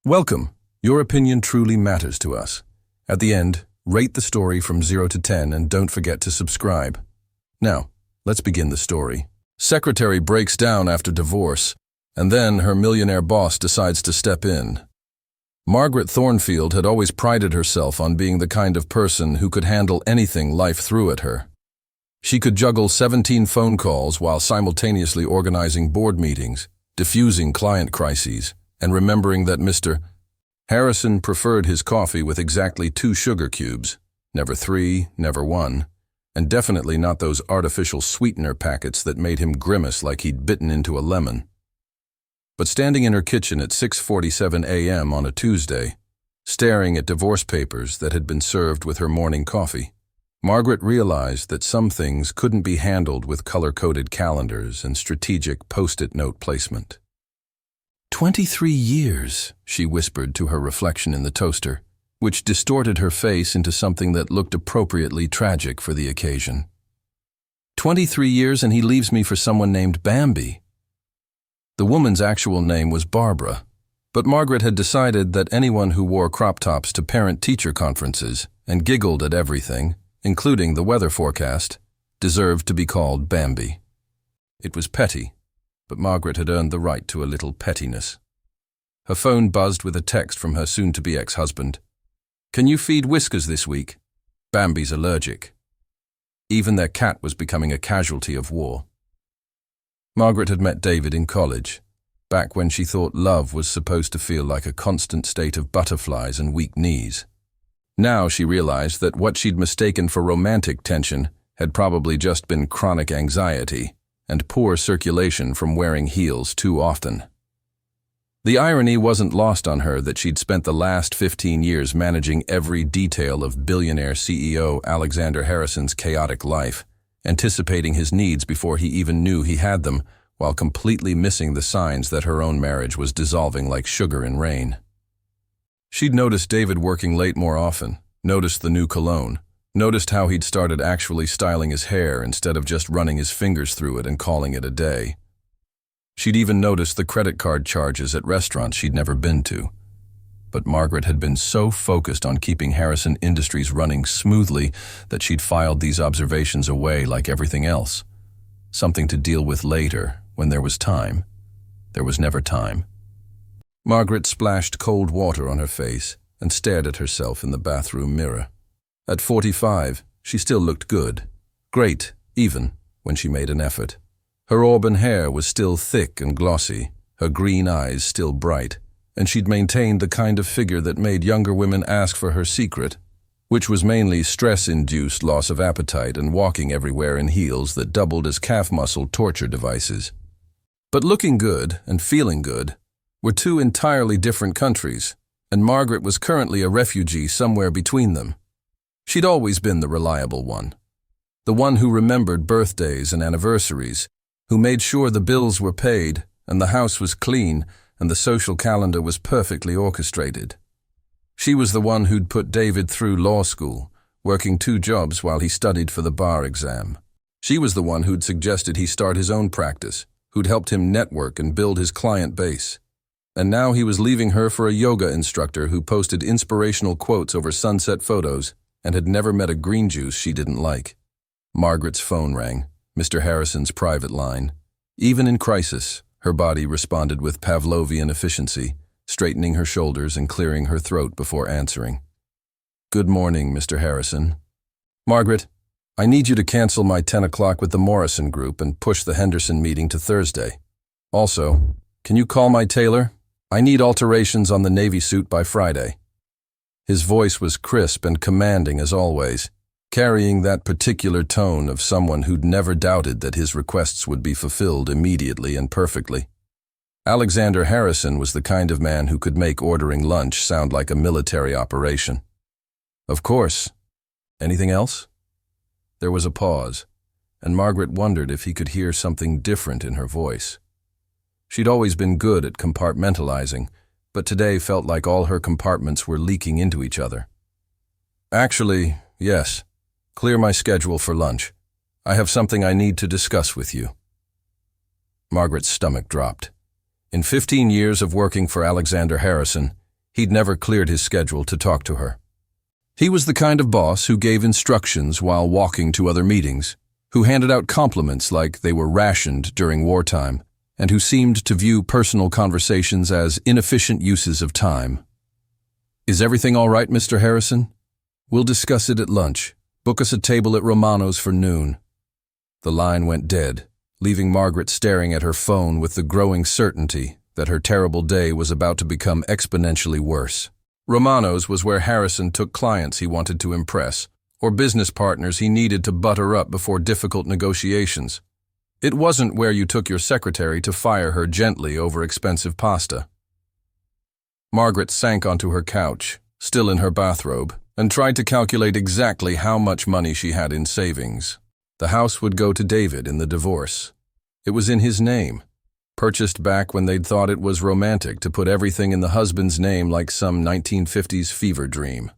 Welcome. Your opinion truly matters to us. At the end, rate the story from 0 to 10 and don't forget to subscribe. Now, let's begin the story. Secretary breaks down after divorce, and then her millionaire boss decides to step in. Margaret Thornfield had always prided herself on being the kind of person who could handle anything life threw at her. She could juggle 17 phone calls while simultaneously organizing board meetings, diffusing client crises, and remembering that Mr. Harrison preferred his coffee with exactly 2 sugar cubes, never 3, never 1, and definitely not those artificial sweetener packets that made him grimace like he'd bitten into a lemon. But standing in her kitchen at 6:47 a.m. on a Tuesday, staring at divorce papers that had been served with her morning coffee, Margaret realized that some things couldn't be handled with color-coded calendars and strategic post-it note placement. 23 years, she whispered to her reflection in the toaster, which distorted her face into something that looked appropriately tragic for the occasion. 23 years and he leaves me for someone named Bambi. The woman's actual name was Barbara, but Margaret had decided that anyone who wore crop tops to parent-teacher conferences and giggled at everything, including the weather forecast, deserved to be called Bambi. It was petty, but Margaret had earned the right to a little pettiness. Her phone buzzed with a text from her soon-to-be ex-husband. "Can you feed Whiskers this week? Bambi's allergic." Even their cat was becoming a casualty of war. Margaret had met David in college, back when she thought love was supposed to feel like a constant state of butterflies and weak knees. Now she realized that what she'd mistaken for romantic tension had probably just been chronic anxiety and poor circulation from wearing heels too often. The irony wasn't lost on her that she'd spent the last 15 years managing every detail of billionaire CEO Alexander Harrison's chaotic life, anticipating his needs before he even knew he had them, while completely missing the signs that her own marriage was dissolving like sugar in rain. She'd noticed David working late more often, noticed the new cologne, noticed how he'd started actually styling his hair instead of just running his fingers through it and calling it a day. She'd even noticed the credit card charges at restaurants she'd never been to. But Margaret had been so focused on keeping Harrison Industries running smoothly that she'd filed these observations away like everything else. Something to deal with later, when there was time. There was never time. Margaret splashed cold water on her face and stared at herself in the bathroom mirror. At 45, she still looked good. Great, even, when she made an effort. Her auburn hair was still thick and glossy, her green eyes still bright, and she'd maintained the kind of figure that made younger women ask for her secret, which was mainly stress-induced loss of appetite and walking everywhere in heels that doubled as calf muscle torture devices. But looking good and feeling good were 2 entirely different countries, and Margaret was currently a refugee somewhere between them. She'd always been the reliable one, the one who remembered birthdays and anniversaries, who made sure the bills were paid and the house was clean and the social calendar was perfectly orchestrated. She was the one who'd put David through law school, working 2 jobs while he studied for the bar exam. She was the one who'd suggested he start his own practice, who'd helped him network and build his client base. And now he was leaving her for a yoga instructor who posted inspirational quotes over sunset photos and had never met a green juice she didn't like. Margaret's phone rang, Mr. Harrison's private line. Even in crisis, her body responded with Pavlovian efficiency, straightening her shoulders and clearing her throat before answering. "Good morning, Mr. Harrison." "Margaret, I need you to cancel my 10 o'clock with the Morrison Group and push the Henderson meeting to Thursday. Also, can you call my tailor? I need alterations on the Navy suit by Friday." His voice was crisp and commanding as always, carrying that particular tone of someone who'd never doubted that his requests would be fulfilled immediately and perfectly. Alexander Harrison was the kind of man who could make ordering lunch sound like a military operation. "Of course. Anything else?" There was a pause, and Margaret wondered if he could hear something different in her voice. She'd always been good at compartmentalizing, but today felt like all her compartments were leaking into each other. "Actually, yes. Clear my schedule for lunch. I have something I need to discuss with you." Margaret's stomach dropped. In 15 years of working for Alexander Harrison, He'd never cleared his schedule to talk to her. He was the kind of boss who gave instructions while walking to other meetings, who handed out compliments like they were rationed during wartime, and who seemed to view personal conversations as inefficient uses of time. "Is everything all right, Mr. Harrison? We'll discuss it at lunch. Book us a table at Romano's for noon." The line went dead, leaving Margaret staring at her phone with the growing certainty that her terrible day was about to become exponentially worse. Romano's was where Harrison took clients he wanted to impress, or business partners he needed to butter up before difficult negotiations. It wasn't where you took your secretary to fire her gently over expensive pasta. Margaret sank onto her couch, still in her bathrobe, and tried to calculate exactly how much money she had in savings. The house would go to David in the divorce. It was in his name, purchased back when they'd thought it was romantic to put everything in the husband's name like some 1950s fever dream.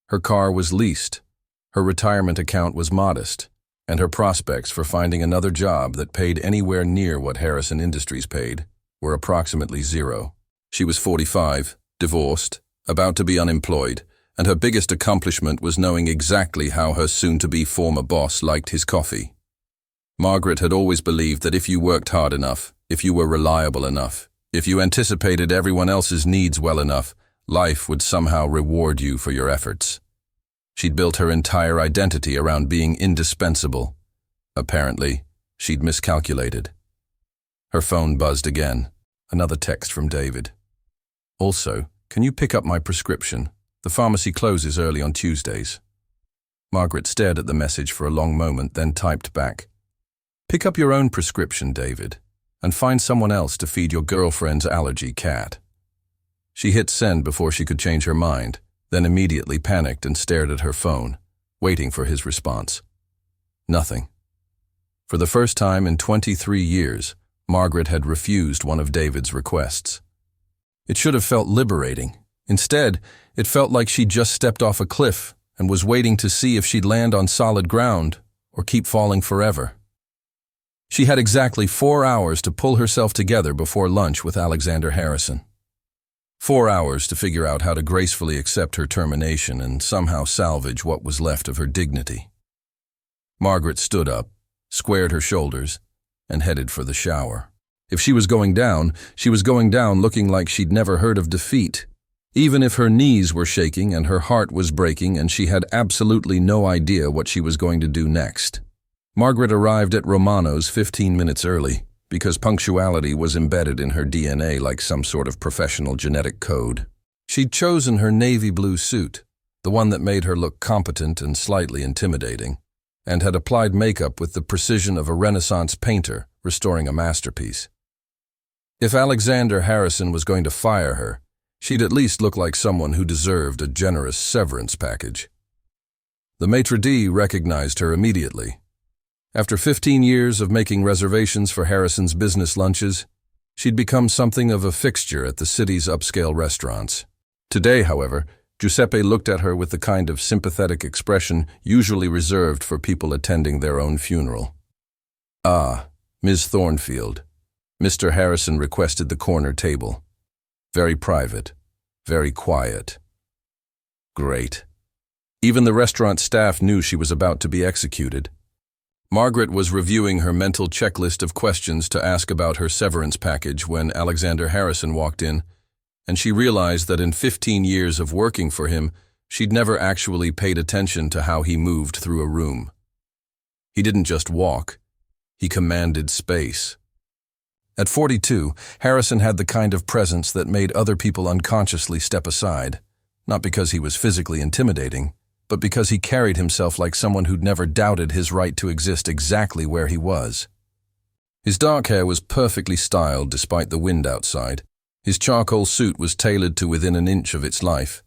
Her car was leased, her retirement account was modest, and her prospects for finding another job that paid anywhere near what Harrison Industries paid were approximately zero. She was 45, divorced, about to be unemployed, and her biggest accomplishment was knowing exactly how her soon-to-be former boss liked his coffee. Margaret had always believed that if you worked hard enough, if you were reliable enough, if you anticipated everyone else's needs well enough, life would somehow reward you for your efforts. She'd built her entire identity around being indispensable. Apparently, she'd miscalculated. Her phone buzzed again. Another text from David. "Also, can you pick up my prescription? The pharmacy closes early on Tuesdays." Margaret stared at the message for a long moment, then typed back, "Pick up your own prescription, David, and find someone else to feed your girlfriend's allergy cat." She hit send before she could change her mind, then immediately panicked and stared at her phone, waiting for his response. Nothing. For the first time in 23 years, Margaret had refused one of David's requests. It should have felt liberating. Instead, it felt like she'd just stepped off a cliff and was waiting to see if she'd land on solid ground or keep falling forever. She had exactly 4 hours to pull herself together before lunch with Alexander Harrison. 4 hours to figure out how to gracefully accept her termination and somehow salvage what was left of her dignity. Margaret stood up, squared her shoulders, and headed for the shower. If she was going down, she was going down looking like she'd never heard of defeat, even if her knees were shaking and her heart was breaking and she had absolutely no idea what she was going to do next. Margaret arrived at Romano's 15 minutes early, because punctuality was embedded in her DNA like some sort of professional genetic code. She'd chosen her navy blue suit, the one that made her look competent and slightly intimidating, and had applied makeup with the precision of a Renaissance painter restoring a masterpiece. If Alexander Harrison was going to fire her, she'd at least look like someone who deserved a generous severance package. The maitre d' recognized her immediately. After 15 years of making reservations for Harrison's business lunches, she'd become something of a fixture at the city's upscale restaurants. Today, however, Giuseppe looked at her with the kind of sympathetic expression usually reserved for people attending their own funeral. "Ah, Ms. Thornfield." Mr. Harrison requested the corner table. Very private, very quiet. Great. Even the restaurant staff knew she was about to be executed. Margaret was reviewing her mental checklist of questions to ask about her severance package when Alexander Harrison walked in, and she realized that in 15 years of working for him, she'd never actually paid attention to how he moved through a room. He didn't just walk, he commanded space. At 42, Harrison had the kind of presence that made other people unconsciously step aside, not because he was physically intimidating, but because he carried himself like someone who'd never doubted his right to exist exactly where he was. His dark hair was perfectly styled despite the wind outside, his charcoal suit was tailored to within an inch of its life,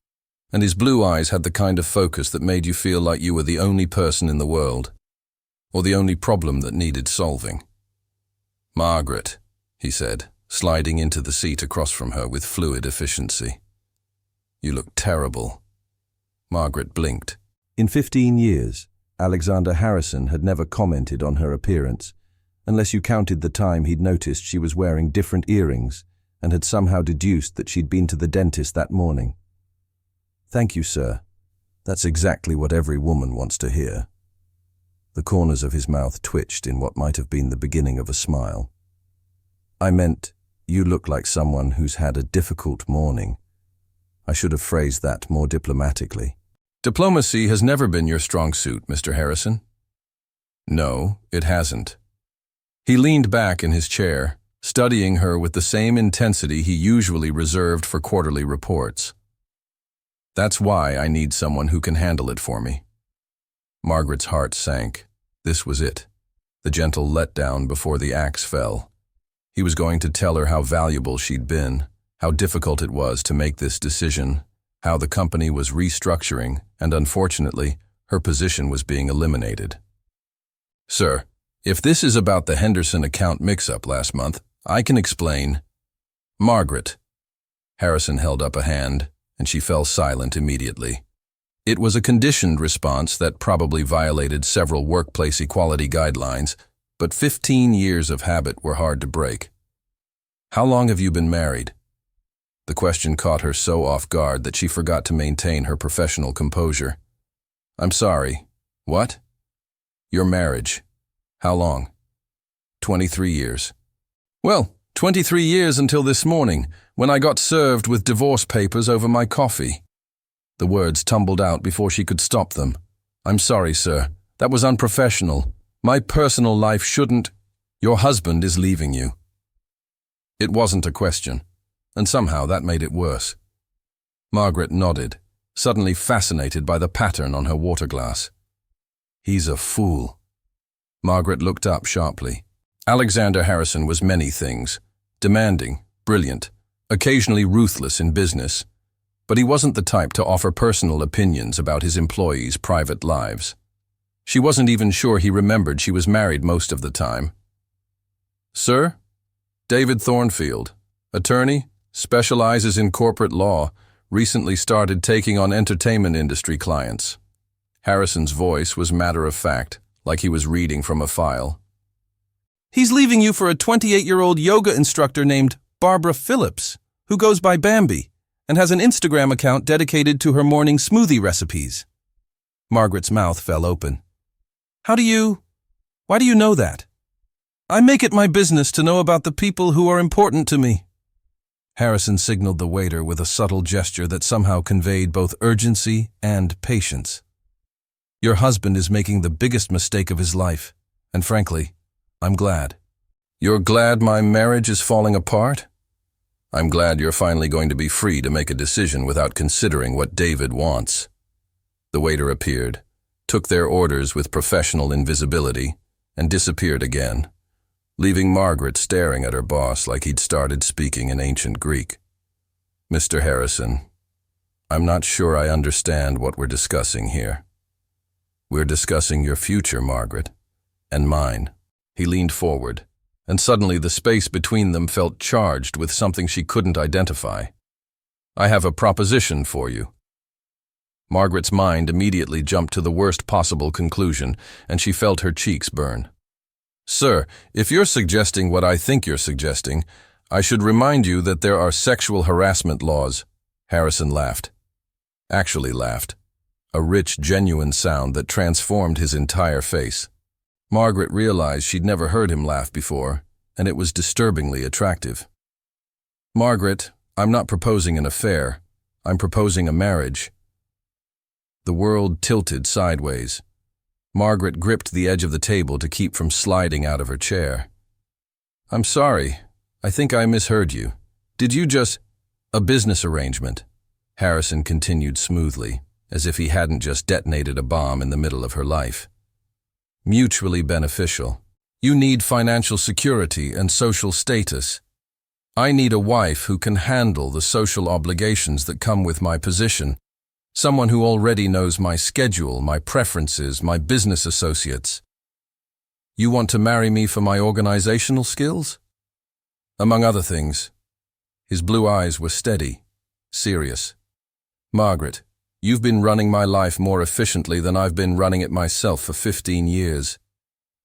and his blue eyes had the kind of focus that made you feel like you were the only person in the world, or the only problem that needed solving. "Margaret," he said, sliding into the seat across from her with fluid efficiency. "You look terrible." Margaret blinked. In 15 years, Alexander Harrison had never commented on her appearance, unless you counted the time he'd noticed she was wearing different earrings and had somehow deduced that she'd been to the dentist that morning. "Thank you, sir. That's exactly what every woman wants to hear." The corners of his mouth twitched in what might have been the beginning of a smile. "I meant, you look like someone who's had a difficult morning. I should have phrased that more diplomatically." "Diplomacy has never been your strong suit, Mr. Harrison." "No, it hasn't." He leaned back in his chair, studying her with the same intensity he usually reserved for quarterly reports. "That's why I need someone who can handle it for me." Margaret's heart sank. This was it, the gentle letdown before the axe fell. He was going to tell her how valuable she'd been, how difficult it was to make this decision, how the company was restructuring, and unfortunately, her position was being eliminated. "Sir, if this is about the Henderson account mix-up last month, I can explain." "Margaret." Harrison held up a hand, and she fell silent immediately. It was a conditioned response that probably violated several workplace equality guidelines, but 15 years of habit were hard to break. "How long have you been married?" The question caught her so off guard that she forgot to maintain her professional composure. "I'm sorry. What?" "Your marriage. How long?" 23 years. "Well, 23 years until this morning, when I got served with divorce papers over my coffee." The words tumbled out before she could stop them. "I'm sorry, sir. That was unprofessional. My personal life shouldn't—" "Your husband is leaving you." It wasn't a question, and somehow that made it worse. Margaret nodded, suddenly fascinated by the pattern on her water glass. "He's a fool." Margaret looked up sharply. Alexander Harrison was many things: demanding, brilliant, occasionally ruthless in business. But he wasn't the type to offer personal opinions about his employees' private lives. She wasn't even sure he remembered she was married most of the time. "Sir? David Thornfield, attorney, specializes in corporate law, recently started taking on entertainment industry clients." Harrison's voice was matter-of-fact, like he was reading from a file. "He's leaving you for a 28-year-old yoga instructor named Barbara Phillips, who goes by Bambi, and has an Instagram account dedicated to her morning smoothie recipes." Margaret's mouth fell open. Why do you know that?" "I make it my business to know about the people who are important to me." Harrison signaled the waiter with a subtle gesture that somehow conveyed both urgency and patience. "Your husband is making the biggest mistake of his life, and frankly, I'm glad." "You're glad my marriage is falling apart?" "I'm glad you're finally going to be free to make a decision without considering what David wants." The waiter appeared, took their orders with professional invisibility, and disappeared again, leaving Margaret staring at her boss like he'd started speaking in ancient Greek. "Mr. Harrison, I'm not sure I understand what we're discussing here." "We're discussing your future, Margaret, and mine." He leaned forward, and suddenly the space between them felt charged with something she couldn't identify. "I have a proposition for you." Margaret's mind immediately jumped to the worst possible conclusion, and she felt her cheeks burn. "Sir, if you're suggesting what I think you're suggesting, I should remind you that there are sexual harassment laws." Harrison laughed. Actually laughed. A rich, genuine sound that transformed his entire face. Margaret realized she'd never heard him laugh before, and it was disturbingly attractive. "Margaret, I'm not proposing an affair. I'm proposing a marriage." The world tilted sideways. Margaret gripped the edge of the table to keep from sliding out of her chair. "I'm sorry. I think I misheard you. Did you just—" "A business arrangement," Harrison continued smoothly, as if he hadn't just detonated a bomb in the middle of her life. "Mutually beneficial. You need financial security and social status. I need a wife who can handle the social obligations that come with my position. Someone who already knows my schedule, my preferences, my business associates. You want to marry me for my organizational skills?" Among other things. His blue eyes were steady, serious. "Margaret, you've been running my life more efficiently than I've been running it myself for 15 years.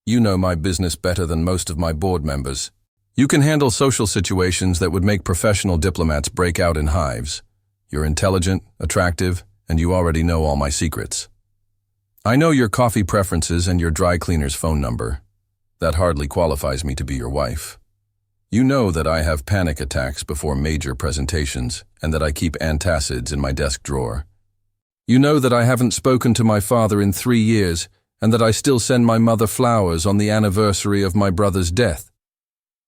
You know my business better than most of my board members. You can handle social situations that would make professional diplomats break out in hives. You're intelligent, attractive, and you already know all my secrets. I know your coffee preferences and your dry cleaner's phone number. That hardly qualifies me to be your wife. You know that I have panic attacks before major presentations and that I keep antacids in my desk drawer. You know that I haven't spoken to my father in 3 years and that I still send my mother flowers on the anniversary of my brother's death.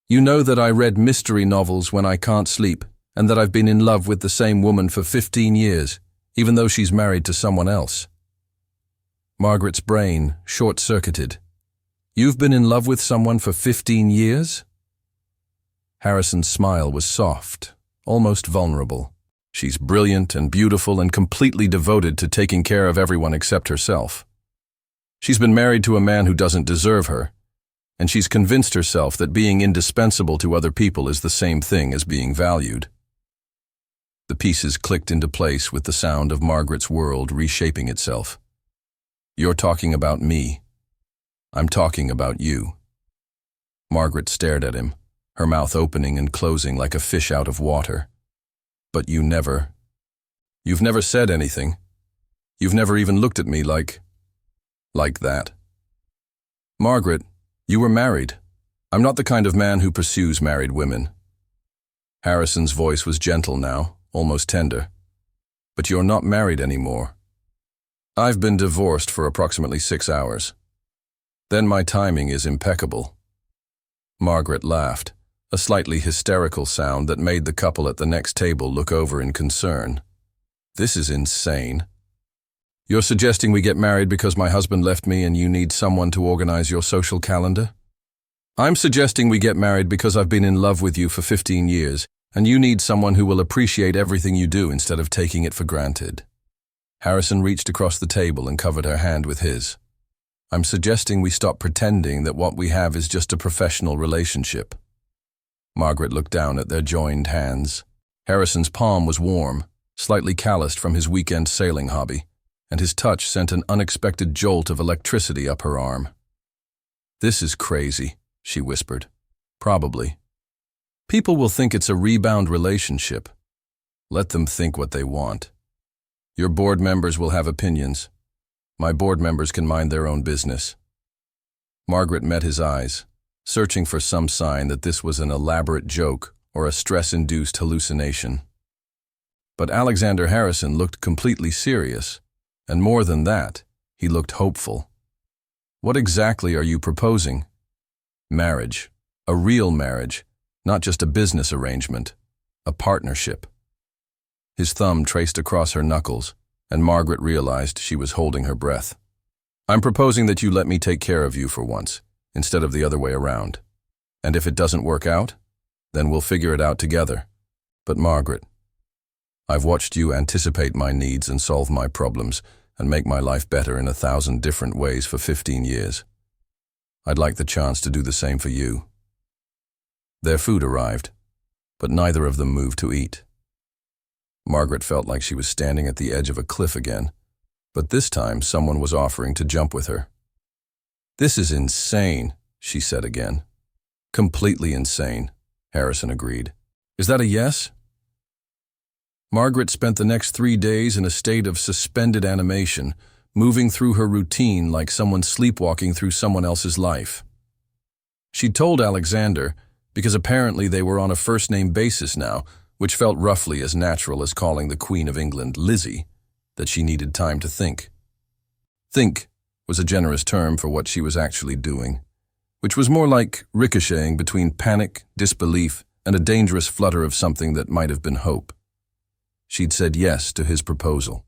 You know that I read mystery novels when I can't sleep and that I've been in love with the same woman for 15 years, even though she's married to someone else. Margaret's brain short-circuited. You've been in love with someone for 15 years? Harrison's smile was soft, almost vulnerable. She's brilliant and beautiful and completely devoted to taking care of everyone except herself. She's been married to a man who doesn't deserve her, and she's convinced herself that being indispensable to other people is the same thing as being valued. The pieces clicked into place with the sound of Margaret's world reshaping itself. You're talking about me. I'm talking about you. Margaret stared at him, her mouth opening and closing like a fish out of water. But you've never said anything. You've never even looked at me like that. Margaret, you were married. I'm not the kind of man who pursues married women. Harrison's voice was gentle now, almost tender. But you're not married anymore. I've been divorced for approximately 6 hours. Then my timing is impeccable. Margaret laughed, a slightly hysterical sound that made the couple at the next table look over in concern. This is insane. You're suggesting we get married because my husband left me and you need someone to organize your social calendar? I'm suggesting we get married because I've been in love with you for 15 years and you need someone who will appreciate everything you do instead of taking it for granted. Harrison reached across the table and covered her hand with his. I'm suggesting we stop pretending that what we have is just a professional relationship. Margaret looked down at their joined hands. Harrison's palm was warm, slightly calloused from his weekend sailing hobby, and his touch sent an unexpected jolt of electricity up her arm. This is crazy, she whispered. Probably. People will think it's a rebound relationship. Let them think what they want. Your board members will have opinions. My board members can mind their own business. Margaret met his eyes, searching for some sign that this was an elaborate joke or a stress-induced hallucination. But Alexander Harrison looked completely serious, and more than that, he looked hopeful. What exactly are you proposing? Marriage. A real marriage, not just a business arrangement. A partnership. His thumb traced across her knuckles, and Margaret realized she was holding her breath. I'm proposing that you let me take care of you for once, instead of the other way around. And if it doesn't work out, then we'll figure it out together. But Margaret, I've watched you anticipate my needs and solve my problems and make my life better in 1,000 different ways for 15 years. I'd like the chance to do the same for you. Their food arrived, but neither of them moved to eat. Margaret felt like she was standing at the edge of a cliff again, but this time someone was offering to jump with her. This is insane, she said again. Completely insane, Harrison agreed. Is that a yes? Margaret spent the next 3 days in a state of suspended animation, moving through her routine like someone sleepwalking through someone else's life. She'd told Alexander, because apparently they were on a first-name basis now, which felt roughly as natural as calling the Queen of England Lizzie, that she needed time to think. Think was a generous term for what she was actually doing, which was more like ricocheting between panic, disbelief, and a dangerous flutter of something that might have been hope. She'd said yes to his proposal.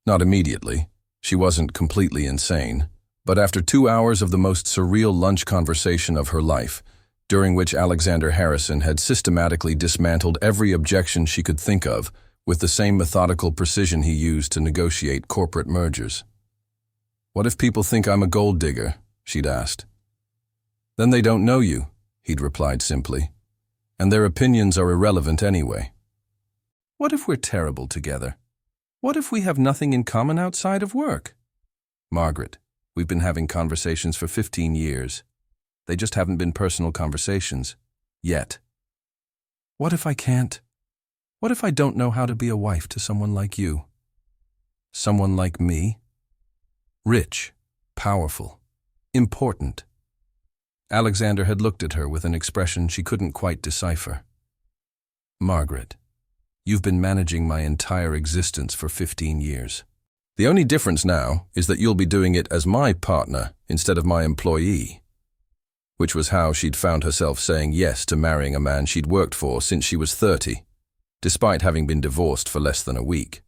Not immediately. She wasn't completely insane, but after 2 hours of the most surreal lunch conversation of her life, during which Alexander Harrison had systematically dismantled every objection she could think of with the same methodical precision he used to negotiate corporate mergers. What if people think I'm a gold digger? She'd asked. Then they don't know you, he'd replied simply, and their opinions are irrelevant anyway. What if we're terrible together? What if we have nothing in common outside of work? Margaret, we've been having conversations for 15 years. They just haven't been personal conversations. Yet. What if I can't? What if I don't know how to be a wife to someone like you? Someone like me? Rich, powerful, important. Alexander had looked at her with an expression she couldn't quite decipher. Margaret, you've been managing my entire existence for 15 years. The only difference now is that you'll be doing it as my partner instead of my employee. Which was how she'd found herself saying yes to marrying a man she'd worked for since she was 30, despite having been divorced for less than a week.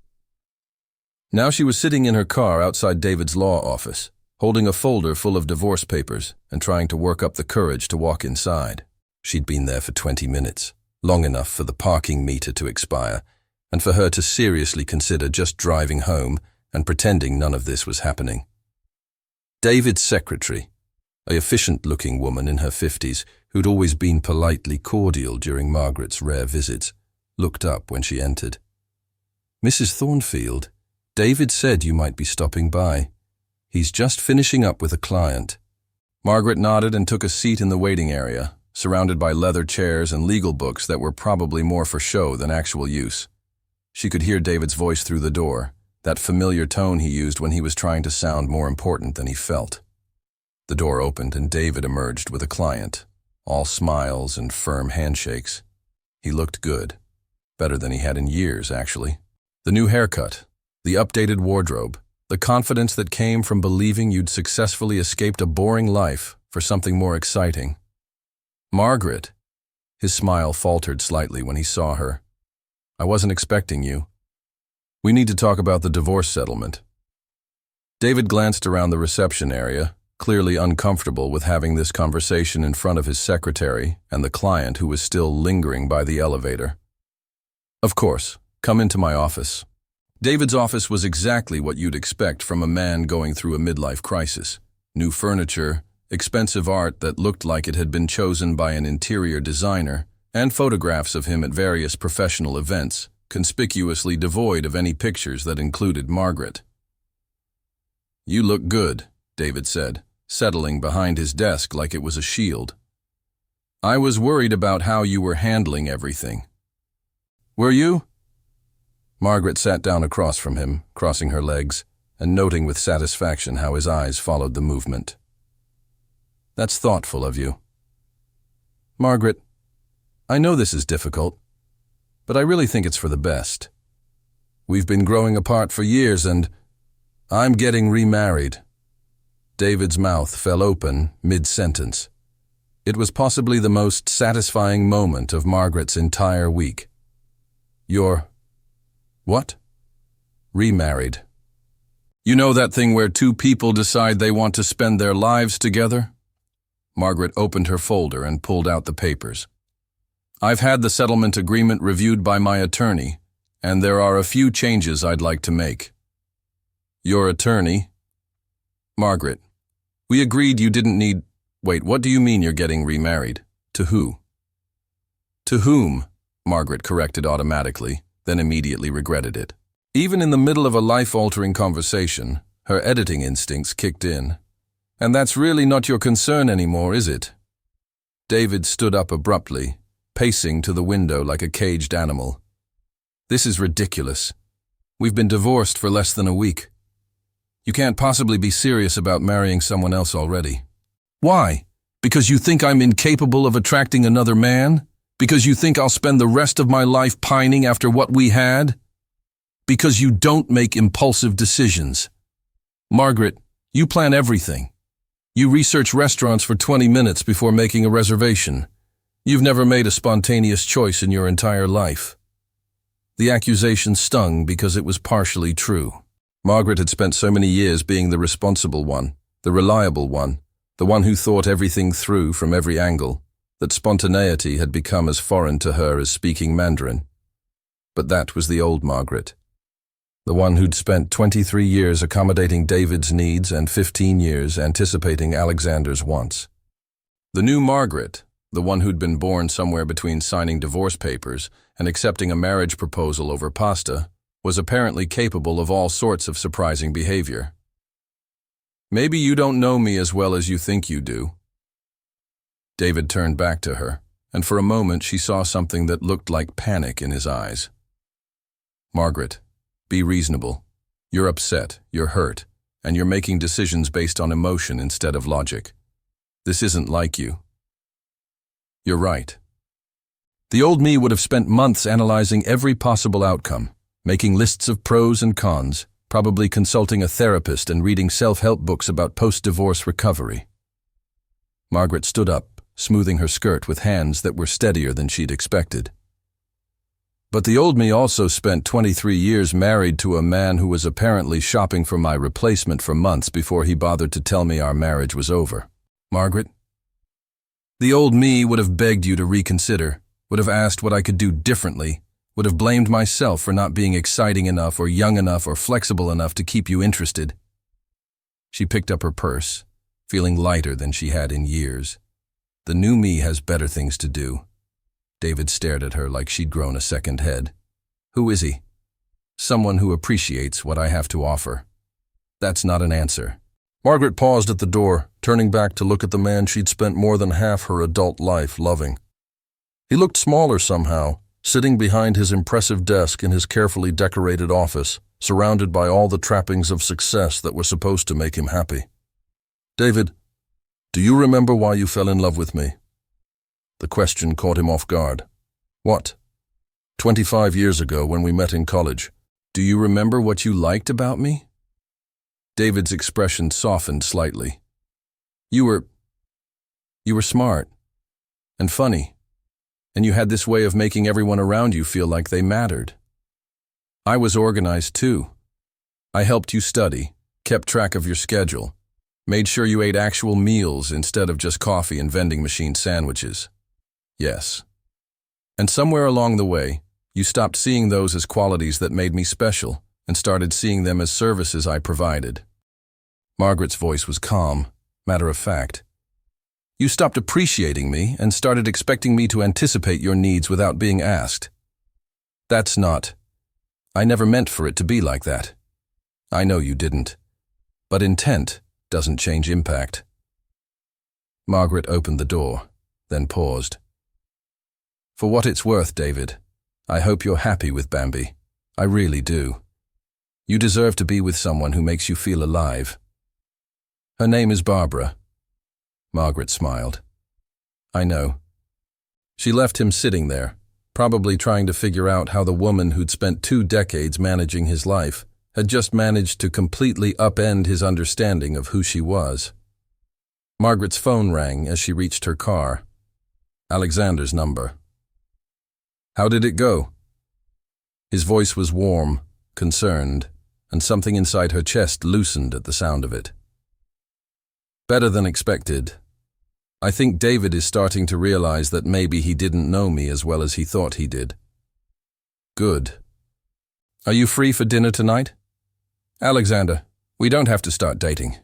Now she was sitting in her car outside David's law office, holding a folder full of divorce papers and trying to work up the courage to walk inside. She'd been there for 20 minutes, long enough for the parking meter to expire, and for her to seriously consider just driving home and pretending none of this was happening. David's secretary, an efficient-looking woman in her 50s who'd always been politely cordial during Margaret's rare visits, looked up when she entered. "Mrs. Thornfield, David said you might be stopping by. He's just finishing up with a client." Margaret nodded and took a seat in the waiting area, surrounded by leather chairs and legal books that were probably more for show than actual use. She could hear David's voice through the door, that familiar tone he used when he was trying to sound more important than he felt. The door opened and David emerged with a client, all smiles and firm handshakes. He looked good. Better than he had in years, actually. The new haircut, the updated wardrobe, the confidence that came from believing you'd successfully escaped a boring life for something more exciting. "Margaret." His smile faltered slightly when he saw her. "I wasn't expecting you. We need to talk about the divorce settlement." David glanced around the reception area, clearly uncomfortable with having this conversation in front of his secretary and the client who was still lingering by the elevator. "Of course, come into my office." David's office was exactly what you'd expect from a man going through a midlife crisis. New furniture, expensive art that looked like it had been chosen by an interior designer, and photographs of him at various professional events, conspicuously devoid of any pictures that included Margaret. "You look good," David said, settling behind his desk like it was a shield. "I was worried about how you were handling everything." "Were you?" Margaret sat down across from him, crossing her legs, and noting with satisfaction how his eyes followed the movement. "That's thoughtful of you." "Margaret, I know this is difficult, but I really think it's for the best. We've been growing apart for years and I'm getting remarried." David's mouth fell open mid-sentence. It was possibly the most satisfying moment of Margaret's entire week. "You're... what?" "Remarried. You know that thing where two people decide they want to spend their lives together?" Margaret opened her folder and pulled out the papers. "I've had the settlement agreement reviewed by my attorney, and there are a few changes I'd like to make." "Your attorney?" "Margaret, we agreed you didn't need..." "Wait, what do you mean you're getting remarried? To who?" "To whom?" Margaret corrected automatically, then immediately regretted it. Even in the middle of a life-altering conversation, her editing instincts kicked in. "And that's really not your concern anymore, is it?" David stood up abruptly, pacing to the window like a caged animal. "This is ridiculous. We've been divorced for less than a week. You can't possibly be serious about marrying someone else already." "Why? Because you think I'm incapable of attracting another man? Because you think I'll spend the rest of my life pining after what we had? Because you don't make impulsive decisions. Margaret, you plan everything. You research restaurants for 20 minutes before making a reservation. You've never made a spontaneous choice in your entire life." The accusation stung because it was partially true. Margaret had spent so many years being the responsible one, the reliable one, the one who thought everything through from every angle, that spontaneity had become as foreign to her as speaking Mandarin. But that was the old Margaret, the one who'd spent 23 years accommodating David's needs and 15 years anticipating Alexander's wants. The new Margaret, the one who'd been born somewhere between signing divorce papers and accepting a marriage proposal over pasta, was apparently capable of all sorts of surprising behavior. "Maybe you don't know me as well as you think you do." David turned back to her, and for a moment she saw something that looked like panic in his eyes. "Margaret, be reasonable. You're upset, you're hurt, and you're making decisions based on emotion instead of logic. This isn't like you." "You're right." The old me would have spent months analyzing every possible outcome, making lists of pros and cons, probably consulting a therapist and reading self-help books about post-divorce recovery. Margaret stood up, smoothing her skirt with hands that were steadier than she'd expected. "But the old me also spent 23 years married to a man who was apparently shopping for my replacement for months before he bothered to tell me our marriage was over." "Margaret, the old me would have begged you to reconsider, would have asked what I could do differently, would have blamed myself for not being exciting enough or young enough or flexible enough to keep you interested." She picked up her purse, feeling lighter than she had in years. The new me has better things to do. David stared at her like she'd grown a second head. "Who is he?" "Someone who appreciates what I have to offer." "That's not an answer." Margaret paused at the door, turning back to look at the man she'd spent more than half her adult life loving. He looked smaller somehow, sitting behind his impressive desk in his carefully decorated office, surrounded by all the trappings of success that were supposed to make him happy. "David, do you remember why you fell in love with me?" The question caught him off guard. "What? 25 years ago when we met in college. Do you remember what you liked about me?" David's expression softened slightly. You were smart and funny, and you had this way of making everyone around you feel like they mattered. I was organized too. I helped you study, kept track of your schedule, made sure you ate actual meals instead of just coffee and vending machine sandwiches. Yes. And somewhere along the way, you stopped seeing those as qualities that made me special and started seeing them as services I provided. Margaret's voice was calm, matter of fact. You stopped appreciating me and started expecting me to anticipate your needs without being asked. I never meant for it to be like that. I know you didn't. But intent doesn't change impact. Margaret opened the door, then paused. For what it's worth, David, I hope you're happy with Bambi. I really do. You deserve to be with someone who makes you feel alive. Her name is Barbara. Margaret smiled. I know. She left him sitting there, probably trying to figure out how the woman who'd spent 2 decades managing his life had just managed to completely upend his understanding of who she was. Margaret's phone rang as she reached her car. Alexander's number. How did it go? His voice was warm, concerned, and something inside her chest loosened at the sound of it. Better than expected. I think David is starting to realize that maybe he didn't know me as well as he thought he did. Good. Are you free for dinner tonight? Alexander, we don't have to start dating.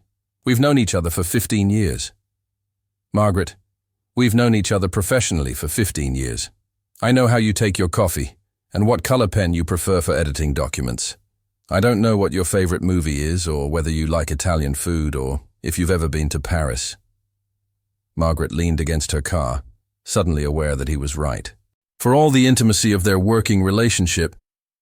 We've known each other for 15 years. Margaret, we've known each other professionally for 15 years. I know how you take your coffee and what color pen you prefer for editing documents. I don't know what your favorite movie is or whether you like Italian food or if you've ever been to Paris. Margaret leaned against her car, suddenly aware that he was right. For all the intimacy of their working relationship,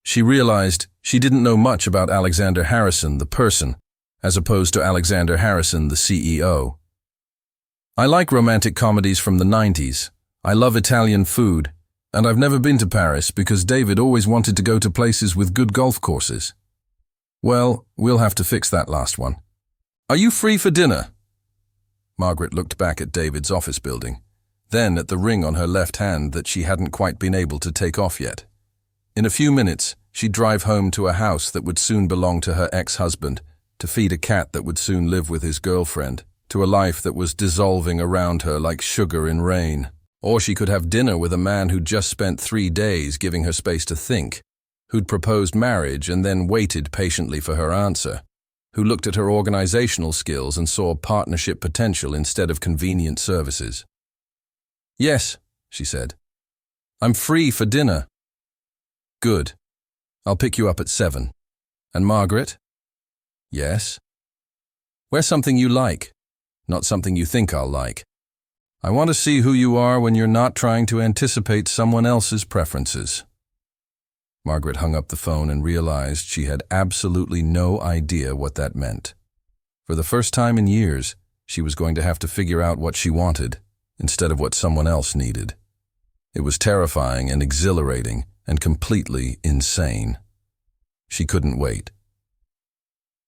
she realized she didn't know much about Alexander Harrison, the person, as opposed to Alexander Harrison, the CEO. I like romantic comedies from the 90s. I love Italian food, and I've never been to Paris because David always wanted to go to places with good golf courses. Well, we'll have to fix that last one. Are you free for dinner? Margaret looked back at David's office building, then at the ring on her left hand that she hadn't quite been able to take off yet. In a few minutes, she'd drive home to a house that would soon belong to her ex-husband, to feed a cat that would soon live with his girlfriend, to a life that was dissolving around her like sugar in rain. Or she could have dinner with a man who'd just spent 3 days giving her space to think, who'd proposed marriage and then waited patiently for her answer, who looked at her organizational skills and saw partnership potential instead of convenient services. Yes, she said. I'm free for dinner. Good. I'll pick you up at 7. And Margaret? Yes? Wear something you like, not something you think I'll like. I want to see who you are when you're not trying to anticipate someone else's preferences." Margaret hung up the phone and realized she had absolutely no idea what that meant. For the first time in years, she was going to have to figure out what she wanted instead of what someone else needed. It was terrifying and exhilarating and completely insane. She couldn't wait.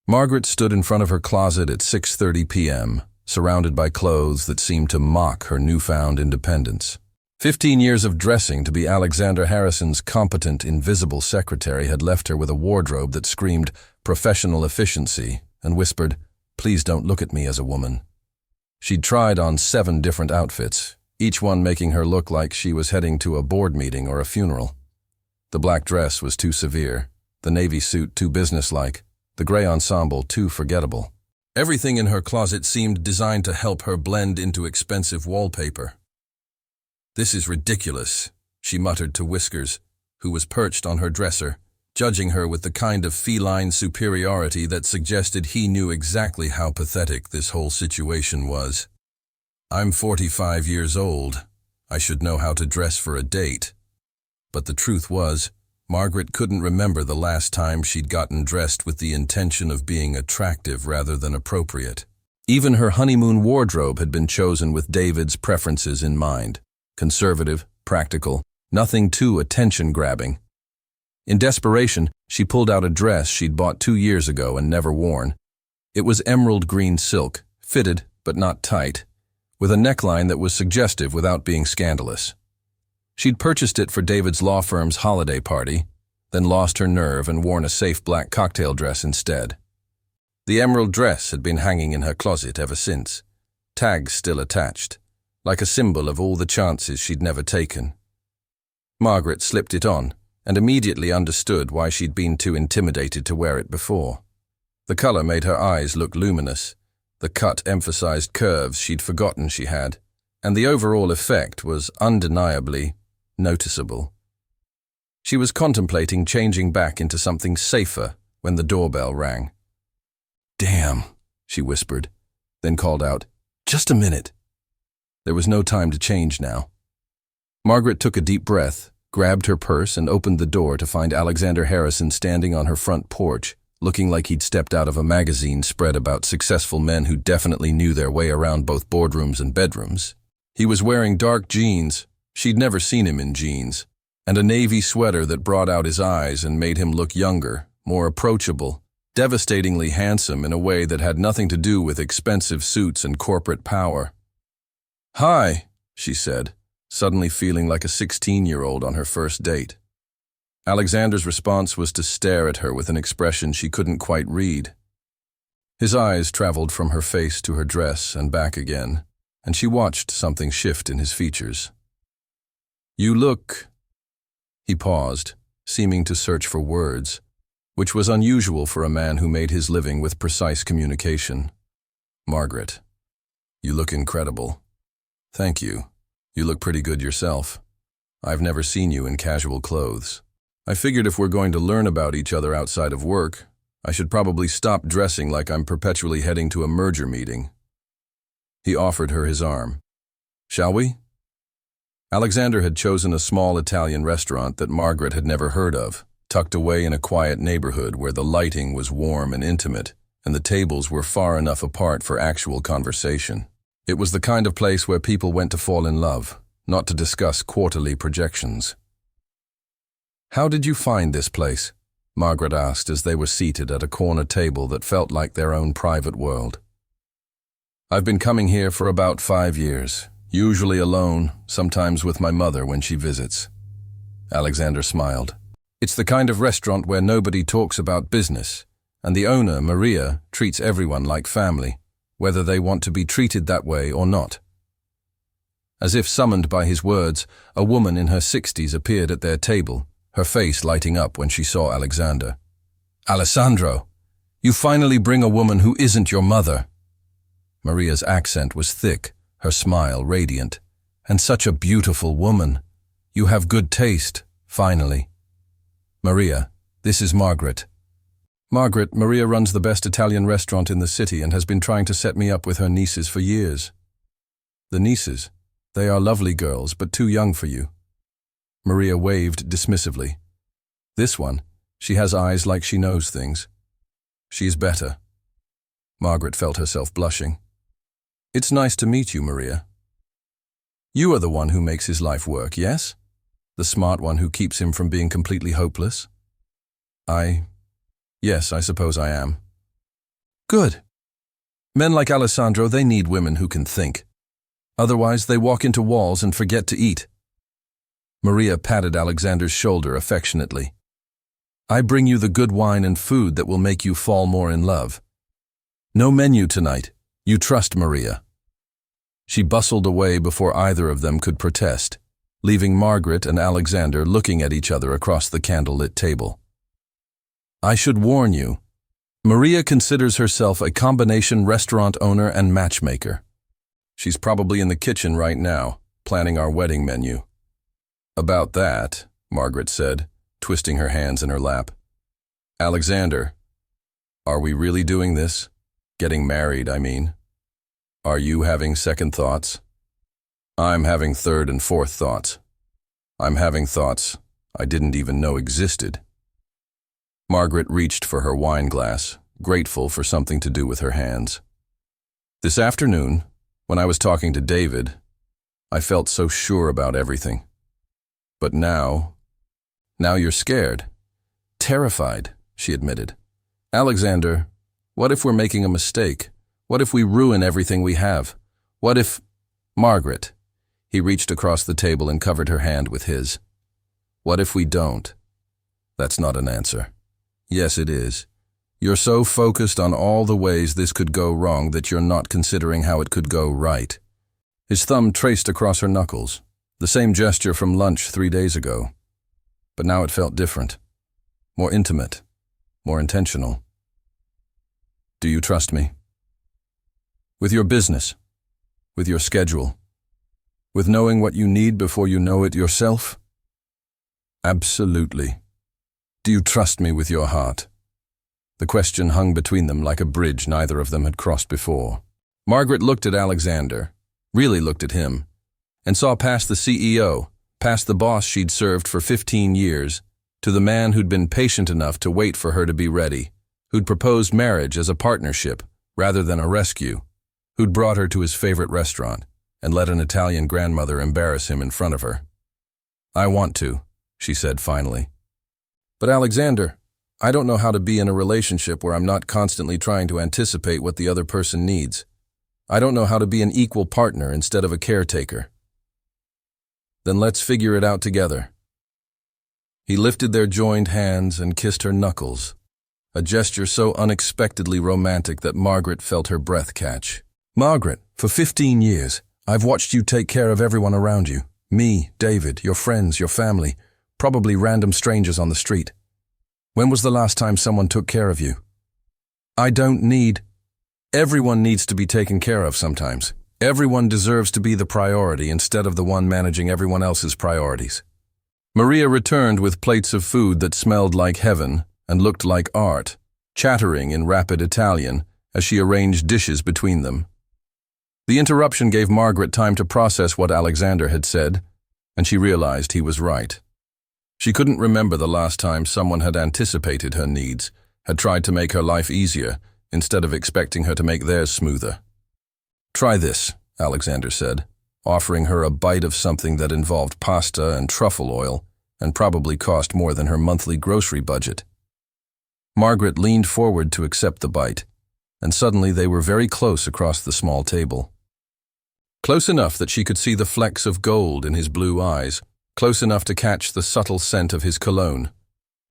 Margaret stood in front of her closet at 6:30 p.m., surrounded by clothes that seemed to mock her newfound independence. 15 years of dressing to be Alexander Harrison's competent, invisible secretary had left her with a wardrobe that screamed professional efficiency and whispered, "Please don't look at me as a woman." She'd tried on 7 different outfits, each one making her look like she was heading to a board meeting or a funeral. The black dress was too severe, the navy suit too businesslike, the gray ensemble too forgettable. Everything in her closet seemed designed to help her blend into expensive wallpaper. "This is ridiculous," she muttered to Whiskers, who was perched on her dresser, judging her with the kind of feline superiority that suggested he knew exactly how pathetic this whole situation was. "I'm 45 years old. I should know how to dress for a date." But the truth was, Margaret couldn't remember the last time she'd gotten dressed with the intention of being attractive rather than appropriate. Even her honeymoon wardrobe had been chosen with David's preferences in mind. Conservative, practical, nothing too attention-grabbing. In desperation, she pulled out a dress she'd bought 2 years ago and never worn. It was emerald green silk, fitted but not tight, with a neckline that was suggestive without being scandalous. She'd purchased it for David's law firm's holiday party, then lost her nerve and worn a safe black cocktail dress instead. The emerald dress had been hanging in her closet ever since, tags still attached, like a symbol of all the chances she'd never taken. Margaret slipped it on and immediately understood why she'd been too intimidated to wear it before. The color made her eyes look luminous, the cut emphasized curves she'd forgotten she had, and the overall effect was undeniably noticeable. She was contemplating changing back into something safer when the doorbell rang. "Damn," she whispered, then called out, "Just a minute." There was no time to change now. Margaret took a deep breath, grabbed her purse, and opened the door to find Alexander Harrison standing on her front porch, looking like he'd stepped out of a magazine spread about successful men who definitely knew their way around both boardrooms and bedrooms. He was wearing dark jeans, she'd never seen him in jeans, and a navy sweater that brought out his eyes and made him look younger, more approachable, devastatingly handsome in a way that had nothing to do with expensive suits and corporate power. "Hi," she said, suddenly feeling like a 16-year-old on her first date. Alexander's response was to stare at her with an expression she couldn't quite read. His eyes traveled from her face to her dress and back again, and she watched something shift in his features. "You look—" He paused, seeming to search for words, which was unusual for a man who made his living with precise communication. "Margaret, you look incredible." "Thank you. You look pretty good yourself. I've never seen you in casual clothes. I figured if we're going to learn about each other outside of work, I should probably stop dressing like I'm perpetually heading to a merger meeting." He offered her his arm. "Shall we?" Alexander had chosen a small Italian restaurant that Margaret had never heard of, tucked away in a quiet neighborhood where the lighting was warm and intimate, and the tables were far enough apart for actual conversation. It was the kind of place where people went to fall in love, not to discuss quarterly projections. "How did you find this place?" Margaret asked as they were seated at a corner table that felt like their own private world. "I've been coming here for about 5 years, usually alone, sometimes with my mother when she visits." Alexander smiled. "It's the kind of restaurant where nobody talks about business, and the owner, Maria, treats everyone like family, whether they want to be treated that way or not." As if summoned by his words, a woman in her 60s appeared at their table, her face lighting up when she saw Alexander. "Alessandro, you finally bring a woman who isn't your mother." Maria's accent was thick, her smile radiant. "And such a beautiful woman. You have good taste, finally." "Maria, this is Margaret." "Margaret, Maria runs the best Italian restaurant in the city and has been trying to set me up with her nieces for years." "The nieces? They are lovely girls, but too young for you. Maria waved dismissively. This one, she has eyes like she knows things. She is better. Margaret felt herself blushing. It's nice to meet you, Maria. You are the one who makes his life work, yes? The smart one who keeps him from being completely hopeless? Yes, I suppose I am. Good. Men like Alessandro, they need women who can think. Otherwise, they walk into walls and forget to eat. Maria patted Alexander's shoulder affectionately. I bring you the good wine and food that will make you fall more in love. No menu tonight. You trust Maria. She bustled away before either of them could protest, leaving Margaret and Alexander looking at each other across the candlelit table. I should warn you, Maria considers herself a combination restaurant owner and matchmaker. She's probably in the kitchen right now, planning our wedding menu. About that, Margaret said, twisting her hands in her lap. Alexander, are we really doing this? Getting married, I mean. Are you having second thoughts? I'm having third and fourth thoughts. I'm having thoughts I didn't even know existed. Margaret reached for her wine glass, grateful for something to do with her hands. This afternoon, when I was talking to David, I felt so sure about everything. But now you're scared. Terrified, she admitted. Alexander, what if we're making a mistake? What if we ruin everything we have? What if… Margaret. He reached across the table and covered her hand with his. What if we don't? That's not an answer. Yes, it is. You're so focused on all the ways this could go wrong that you're not considering how it could go right. His thumb traced across her knuckles, the same gesture from lunch 3 days ago. But now it felt different, more intimate, more intentional. Do you trust me? With your business, with your schedule, with knowing what you need before you know it yourself? Absolutely. Do you trust me with your heart? The question hung between them like a bridge neither of them had crossed before. Margaret looked at Alexander, really looked at him, and saw past the CEO, past the boss she'd served for 15 years, to the man who'd been patient enough to wait for her to be ready, who'd proposed marriage as a partnership rather than a rescue, who'd brought her to his favorite restaurant and let an Italian grandmother embarrass him in front of her. I want to, she said finally. But Alexander, I don't know how to be in a relationship where I'm not constantly trying to anticipate what the other person needs. I don't know how to be an equal partner instead of a caretaker. Then let's figure it out together. He lifted their joined hands and kissed her knuckles, a gesture so unexpectedly romantic that Margaret felt her breath catch. Margaret, for 15 years, I've watched you take care of everyone around you. Me, David, your friends, your family, probably random strangers on the street. When was the last time someone took care of you? I don't need. Everyone needs to be taken care of sometimes. Everyone deserves to be the priority instead of the one managing everyone else's priorities. Maria returned with plates of food that smelled like heaven and looked like art, chattering in rapid Italian as she arranged dishes between them. The interruption gave Margaret time to process what Alexander had said, and she realized he was right. She couldn't remember the last time someone had anticipated her needs, had tried to make her life easier, instead of expecting her to make theirs smoother. Try this, Alexander said, offering her a bite of something that involved pasta and truffle oil and probably cost more than her monthly grocery budget. Margaret leaned forward to accept the bite, and suddenly they were very close across the small table. Close enough that she could see the flecks of gold in his blue eyes, close enough to catch the subtle scent of his cologne,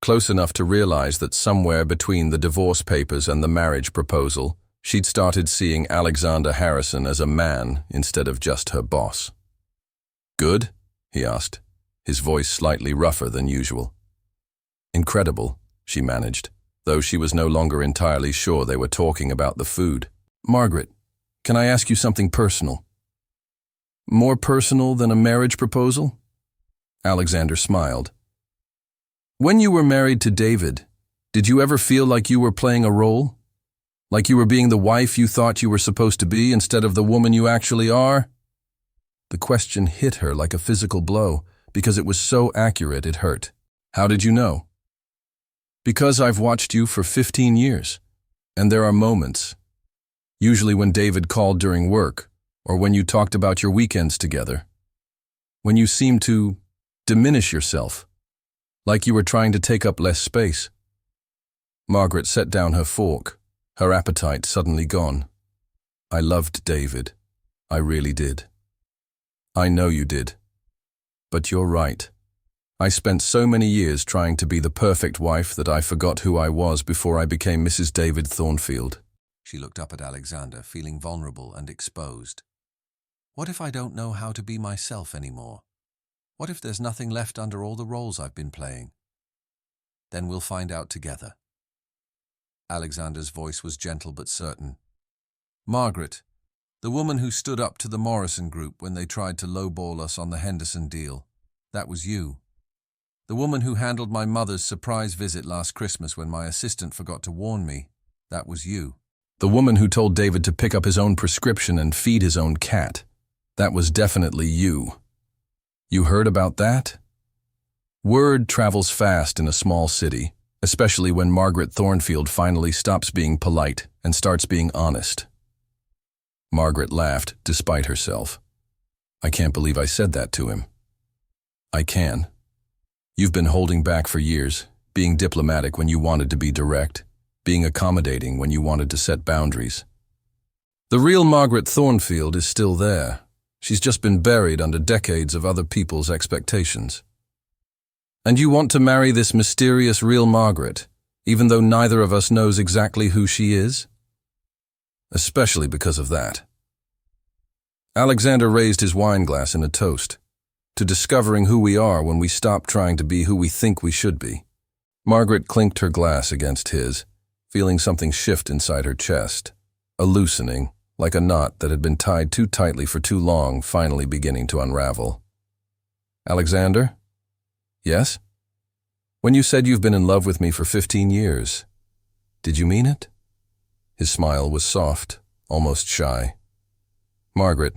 close enough to realize that somewhere between the divorce papers and the marriage proposal, she'd started seeing Alexander Harrison as a man instead of just her boss. Good? He asked, his voice slightly rougher than usual. Incredible, she managed, though she was no longer entirely sure they were talking about the food. Margaret, can I ask you something personal? More personal than a marriage proposal? Alexander smiled. When you were married to David, did you ever feel like you were playing a role? Like you were being the wife you thought you were supposed to be instead of the woman you actually are? The question hit her like a physical blow because it was so accurate it hurt. How did you know? Because I've watched you for 15 years, and there are moments, usually when David called during work, or when you talked about your weekends together, when you seemed to diminish yourself, like you were trying to take up less space. Margaret set down her fork, her appetite suddenly gone. I loved David. I really did. I know you did. But you're right. I spent so many years trying to be the perfect wife that I forgot who I was before I became Mrs. David Thornfield. She looked up at Alexander, feeling vulnerable and exposed. What if I don't know how to be myself anymore? What if there's nothing left under all the roles I've been playing? Then we'll find out together. Alexander's voice was gentle but certain. Margaret, the woman who stood up to the Morrison Group when they tried to lowball us on the Henderson deal, that was you. The woman who handled my mother's surprise visit last Christmas when my assistant forgot to warn me, that was you. The woman who told David to pick up his own prescription and feed his own cat, that was definitely you. You heard about that? Word travels fast in a small city, especially when Margaret Thornfield finally stops being polite and starts being honest. Margaret laughed, despite herself. I can't believe I said that to him. I can. You've been holding back for years, being diplomatic when you wanted to be direct, being accommodating when you wanted to set boundaries. The real Margaret Thornfield is still there. She's just been buried under decades of other people's expectations. And you want to marry this mysterious real Margaret, even though neither of us knows exactly who she is? Especially because of that. Alexander raised his wine glass in a toast, to discovering who we are when we stop trying to be who we think we should be. Margaret clinked her glass against his, feeling something shift inside her chest, a loosening, like a knot that had been tied too tightly for too long, finally beginning to unravel. Alexander? Yes? When you said you've been in love with me for 15 years, did you mean it? His smile was soft, almost shy. Margaret,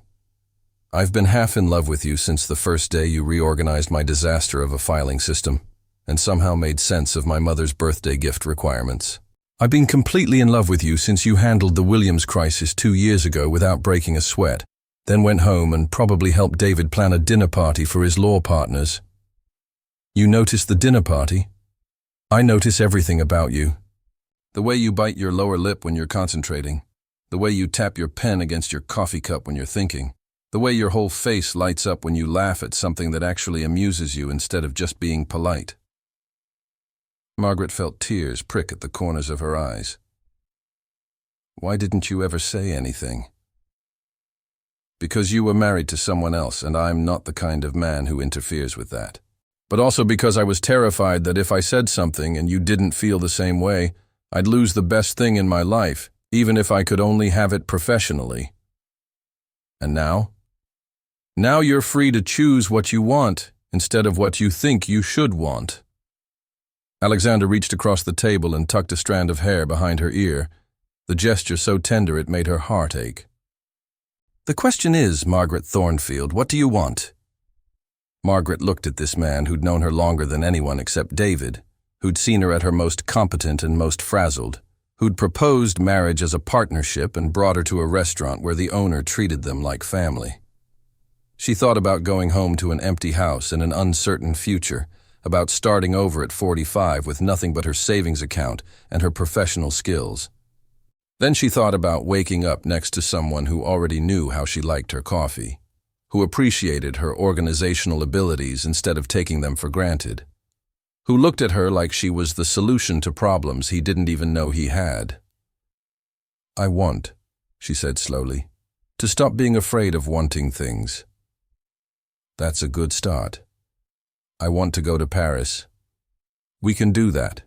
I've been half in love with you since the first day you reorganized my disaster of a filing system and somehow made sense of my mother's birthday gift requirements. I've been completely in love with you since you handled the Williams crisis 2 years ago without breaking a sweat, then went home and probably helped David plan a dinner party for his law partners. You noticed the dinner party? I notice everything about you. The way you bite your lower lip when you're concentrating, the way you tap your pen against your coffee cup when you're thinking, the way your whole face lights up when you laugh at something that actually amuses you instead of just being polite. Margaret felt tears prick at the corners of her eyes. Why didn't you ever say anything? Because you were married to someone else, and I'm not the kind of man who interferes with that. But also because I was terrified that if I said something and you didn't feel the same way, I'd lose the best thing in my life, even if I could only have it professionally. And now? Now you're free to choose what you want instead of what you think you should want. Alexander reached across the table and tucked a strand of hair behind her ear, the gesture so tender it made her heart ache. The question is, Margaret Thornfield, what do you want? Margaret looked at this man who'd known her longer than anyone except David, who'd seen her at her most competent and most frazzled, who'd proposed marriage as a partnership and brought her to a restaurant where the owner treated them like family. She thought about going home to an empty house and an uncertain future, about starting over at 45 with nothing but her savings account and her professional skills. Then she thought about waking up next to someone who already knew how she liked her coffee, who appreciated her organizational abilities instead of taking them for granted, who looked at her like she was the solution to problems he didn't even know he had. I want, she said slowly, to stop being afraid of wanting things. That's a good start. I want to go to Paris. We can do that.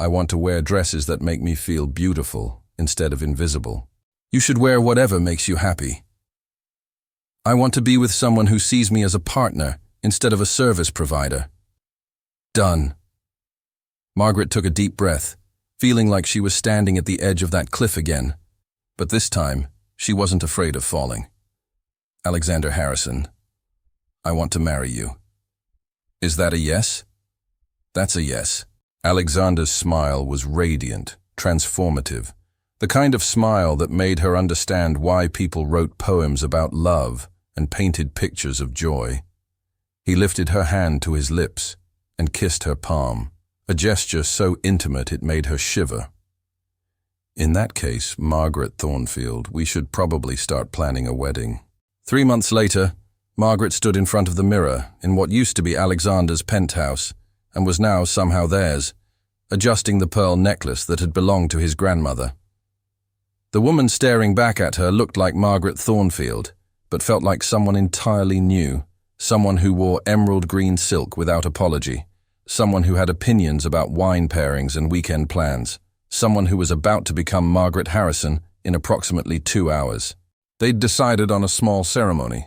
I want to wear dresses that make me feel beautiful instead of invisible. You should wear whatever makes you happy. I want to be with someone who sees me as a partner instead of a service provider. Done. Margaret took a deep breath, feeling like she was standing at the edge of that cliff again. But this time, she wasn't afraid of falling. Alexander Harrison, I want to marry you. Is that a yes? That's a yes. Alexander's smile was radiant, transformative, the kind of smile that made her understand why people wrote poems about love and painted pictures of joy. He lifted her hand to his lips and kissed her palm, a gesture so intimate it made her shiver. In that case, Margaret Thornfield, we should probably start planning a wedding. 3 months later, Margaret stood in front of the mirror in what used to be Alexander's penthouse and was now somehow theirs, adjusting the pearl necklace that had belonged to his grandmother. The woman staring back at her looked like Margaret Thornfield, but felt like someone entirely new, someone who wore emerald green silk without apology, someone who had opinions about wine pairings and weekend plans, someone who was about to become Margaret Harrison in approximately 2 hours. They'd decided on a small ceremony.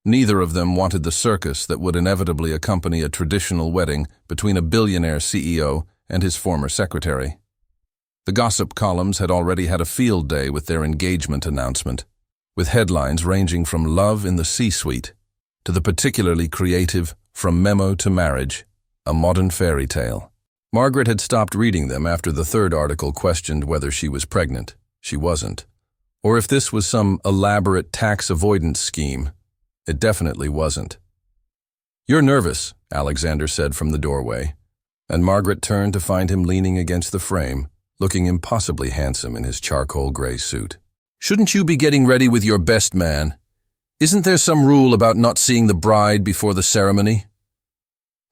Neither of them wanted the circus that would inevitably accompany a traditional wedding between a billionaire CEO and his former secretary. The gossip columns had already had a field day with their engagement announcement, with headlines ranging from love in the C-suite to the particularly creative From Memo to Marriage, a modern fairy tale. Margaret had stopped reading them after the third article questioned whether she was pregnant. She wasn't. Or if this was some elaborate tax avoidance scheme. It definitely wasn't. "You're nervous," Alexander said from the doorway, and Margaret turned to find him leaning against the frame, looking impossibly handsome in his charcoal gray suit. "Shouldn't you be getting ready with your best man? Isn't there some rule about not seeing the bride before the ceremony?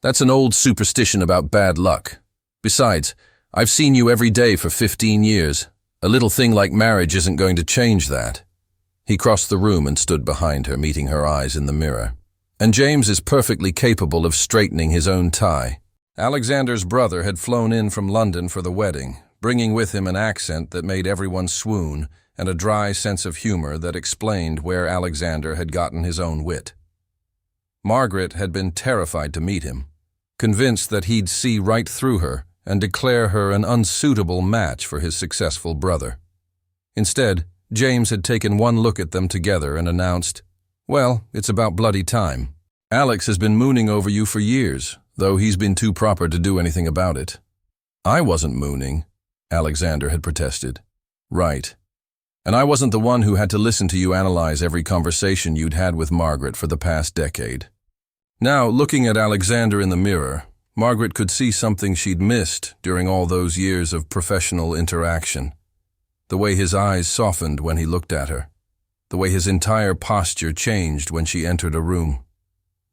That's an old superstition about bad luck. Besides, I've seen you every day for 15 years. A little thing like marriage isn't going to change that." He crossed the room and stood behind her, meeting her eyes in the mirror. "And James is perfectly capable of straightening his own tie." Alexander's brother had flown in from London for the wedding, bringing with him an accent that made everyone swoon and a dry sense of humor that explained where Alexander had gotten his own wit. Margaret had been terrified to meet him, convinced that he'd see right through her and declare her an unsuitable match for his successful brother. Instead, James had taken one look at them together and announced, "Well, it's about bloody time. Alex has been mooning over you for years, though he's been too proper to do anything about it." "I wasn't mooning," Alexander had protested. "Right. And I wasn't the one who had to listen to you analyze every conversation you'd had with Margaret for the past decade." Now, looking at Alexander in the mirror, Margaret could see something she'd missed during all those years of professional interaction. The way his eyes softened when he looked at her. The way his entire posture changed when she entered a room.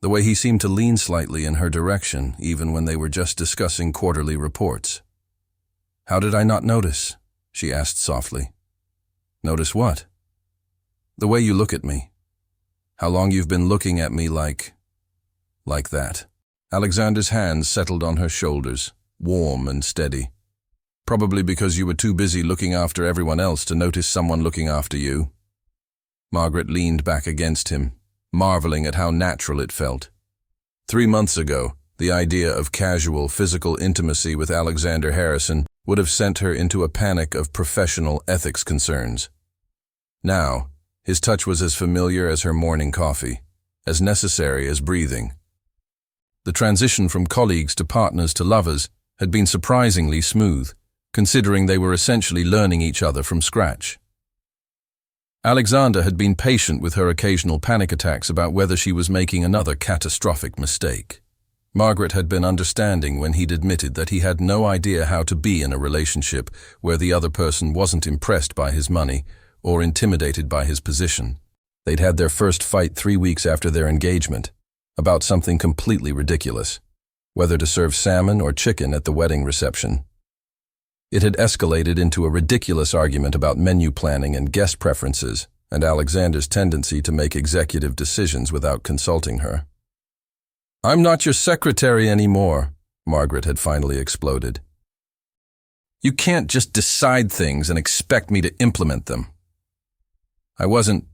The way he seemed to lean slightly in her direction, even when they were just discussing quarterly reports. "How did I not notice?" she asked softly. "Notice what?" "The way you look at me. How long you've been looking at me like that." Alexander's hands settled on her shoulders, warm and steady. "Probably because you were too busy looking after everyone else to notice someone looking after you." Margaret leaned back against him, marveling at how natural it felt. 3 months ago, the idea of casual physical intimacy with Alexander Harrison would have sent her into a panic of professional ethics concerns. Now, his touch was as familiar as her morning coffee, as necessary as breathing. The transition from colleagues to partners to lovers had been surprisingly smooth, considering they were essentially learning each other from scratch. Alexander had been patient with her occasional panic attacks about whether she was making another catastrophic mistake. Margaret had been understanding when he'd admitted that he had no idea how to be in a relationship where the other person wasn't impressed by his money or intimidated by his position. They'd had their first fight 3 weeks after their engagement, about something completely ridiculous, whether to serve salmon or chicken at the wedding reception. It had escalated into a ridiculous argument about menu planning and guest preferences, and Alexander's tendency to make executive decisions without consulting her. "I'm not your secretary anymore," Margaret had finally exploded. "You can't just decide things and expect me to implement them." "I wasn't—"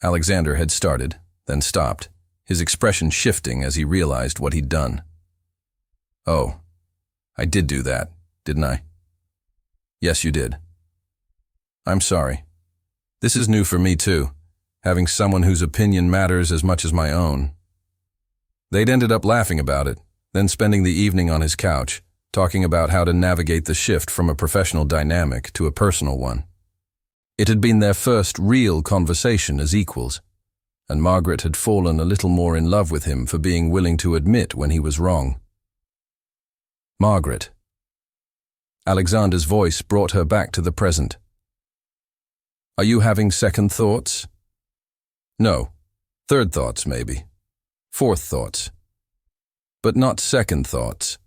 Alexander had started, then stopped, his expression shifting as he realized what he'd done. "Oh, I did do that, didn't I?" "Yes, you did." "I'm sorry. This is new for me too. having someone whose opinion matters as much as my own. They'd ended up laughing about it, then spending the evening on his couch, talking about how to navigate the shift from a professional dynamic to a personal one. It had been their first real conversation as equals, and Margaret had fallen a little more in love with him for being willing to admit when he was wrong. Margaret. Alexander's voice brought her back to the present. Are you having second thoughts? No. Third thoughts, maybe. Fourth thoughts. But not second thoughts.